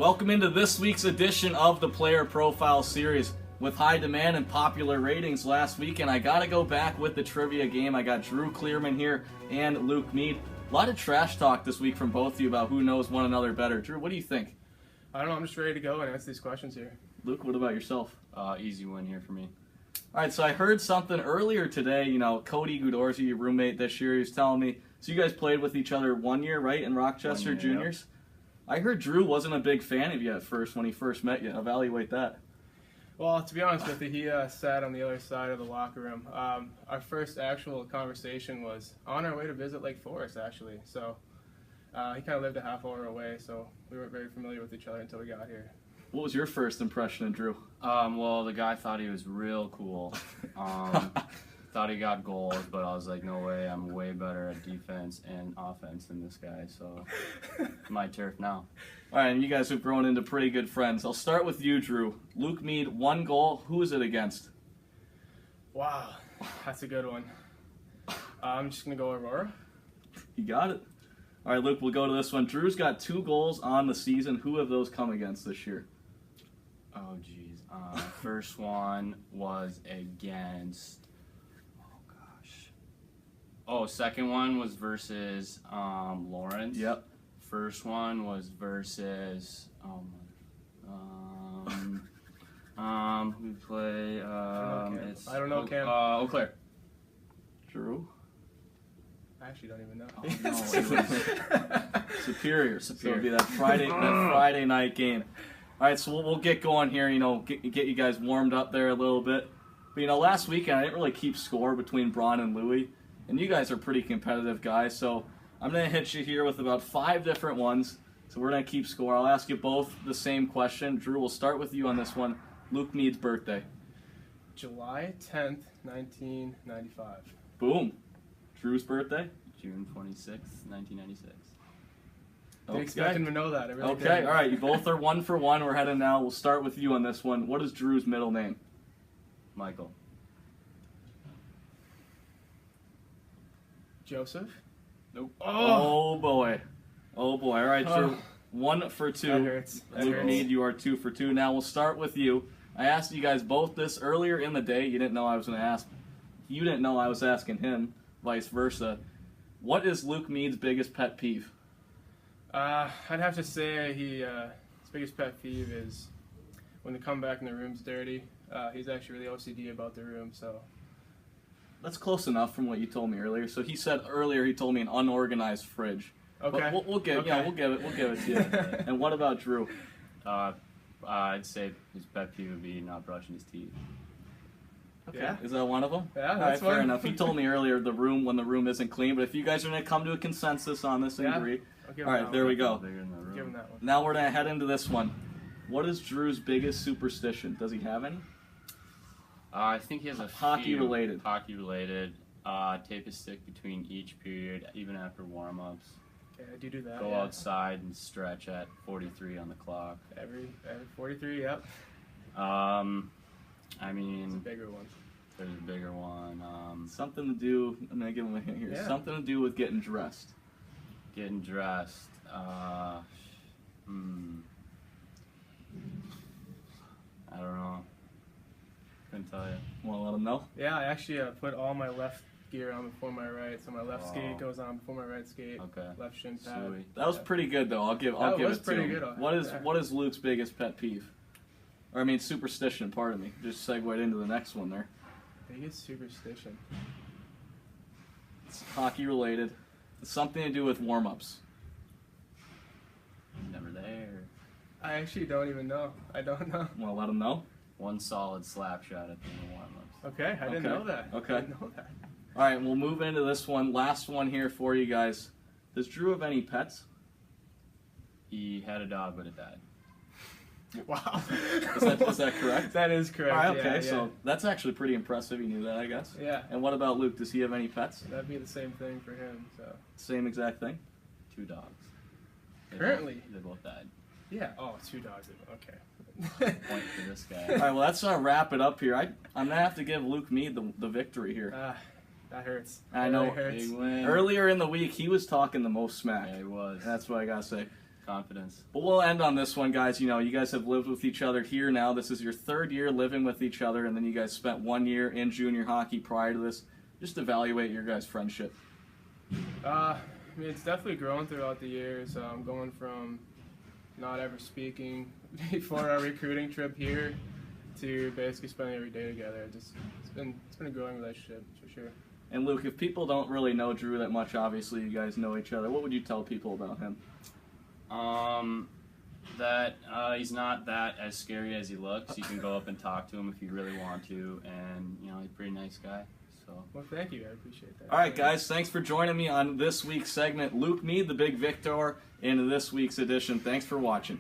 Welcome into this week's edition of the Player Profile Series. With high demand and popular ratings last weekend, I gotta go back with the trivia game. I got Drew Cleereman here and Luke Meade. A lot of trash talk this week from both of you about who knows one another better. Drew, what do you think? I don't know, I'm just ready to go and answer these questions here. Luke, what about yourself? Easy win here for me. Alright, so I heard something earlier today, Cody Goodorzi, your roommate this year, he was telling me, so you guys played with each other 1 year, right, in Rochester 1 year, Juniors? Yep. I heard Drew wasn't a big fan of you at first when he first met you. Evaluate that. Well, to be honest with you, he sat on the other side of the locker room. Our first actual conversation was on our way to visit Lake Forest, actually. So he kind of lived a half hour away, so we weren't very familiar with each other until we got here. What was your first impression of Drew? Well, the guy thought he was real cool. Thought he got goals, but I was like, no way, I'm way better at defense and offense than this guy, so my turf now. All right, and you guys have grown into pretty good friends. I'll start with you, Drew. Luke Meade, 1 goal. Who is it against? Wow, that's a good one. I'm just going to go Aurora. You got it. All right, Luke, we'll go to this one. Drew's got 2 goals on the season. Who have those come against this year? Oh, geez. First one was against... Oh, second one was versus Lawrence. Yep. First one was versus who play? It's I don't know, Cam. Eau Claire. Drew. I actually don't even know. Oh, no. Superior. So it'll be that Friday night game. All right, so we'll get going here. Get you guys warmed up there a little bit. But last weekend I didn't really keep score between Braun and Louie. And you guys are pretty competitive guys, so I'm going to hit you here with about 5 different ones. So we're going to keep score. I'll ask you both the same question. Drew, we'll start with you on this one. Luke Meade's birthday. July 10th, 1995. Boom. Drew's birthday? June 26th, 1996. Didn't expect him to know that. I really Okay, didn't. all right. You both are 1 for 1. We're heading now. We'll start with you on this one. What is Drew's middle name? Michael. Joseph? Nope. Oh boy. All right, Drew. 1 for 2. That hurts. Luke Meade, you are 2 for 2. Now we'll start with you. I asked you guys both this earlier in the day. You didn't know I was going to ask. You didn't know I was asking him. Vice versa. What is Luke Meade's biggest pet peeve? I'd have to say his biggest pet peeve is when they come back and the room's dirty. He's actually really OCD about the room, so... That's close enough from what you told me earlier. So he said earlier he told me an unorganized fridge. Okay. But we'll give it to you. And what about Drew? I'd say his pet peeve would be not brushing his teeth. Okay. Yeah. Is that one of them? Yeah, All that's right, fair one. enough. He told me earlier when the room isn't clean. But if you guys are going to come to a consensus on this and agree. All right, there we go. Bigger in the room. Give him that one. Now we're going to head into this one. What is Drew's biggest superstition? Does he have any? I think he has a Hockey few. related. Hockey related. Tape a stick between each period, even after warm-ups. Okay, I do that. Go outside and stretch at 43 on the clock. Every 43, yep. I It's a mean, bigger one. there's a bigger one. Something to do. I'm going to give him a hint here. Yeah. Something to do with getting dressed. Getting dressed. I don't know. Couldn't tell you. Want to let him know? Yeah, I actually put all my left gear on before my right, so my left skate goes on before my right skate. Okay. Left shin pad. Sweet. That was pretty good, though. I'll give That it was to pretty him. good. What is Luke's biggest pet peeve? Or I mean, superstition. Pardon me. Just segued into the next one there. Biggest superstition. It's hockey related. It's something to do with warm-ups. Never there. I actually don't even know. I don't know. Want to let him know? One solid slap shot at the end of warm-ups. Okay, I didn't know that. Okay. I didn't know that. All right, we'll move into this one. Last one here for you guys. Does Drew have any pets? He had a dog, but it died. Wow. Is that correct? That is correct. All right, okay, yeah. so that's actually pretty impressive. You knew that, I guess. Yeah. And what about Luke? Does he have any pets? That'd be the same thing for him. So. Same exact thing? 2 dogs. Currently? They both died. Yeah. Oh, 2 dogs. Okay. Point for this guy. All right, well, let's wrap it up here. I'm going to have to give Luke Meade the victory here. That hurts. I know. That hurts. Big win. Earlier in the week, he was talking the most smack. Yeah, he was. That's what I got to say. confidence. But we'll end on this one, guys. You know, you guys have lived with each other here now. This is your 3rd year living with each other, and then you guys spent 1 year in junior hockey prior to this. Just evaluate your guys' friendship. I mean, it's definitely grown throughout the years. Going from not ever speaking before our recruiting trip here to basically spending every day together. It's been a growing relationship for sure. And Luke, if people don't really know Drew that much, obviously you guys know each other. What would you tell people about him? That he's not that as scary as he looks. You can go up and talk to him if you really want to, and you know, he's a pretty nice guy. So. Well, thank you. I appreciate that. All right, guys, thanks for joining me on this week's segment. Luke Meade, the Big Victor, in this week's edition. Thanks for watching.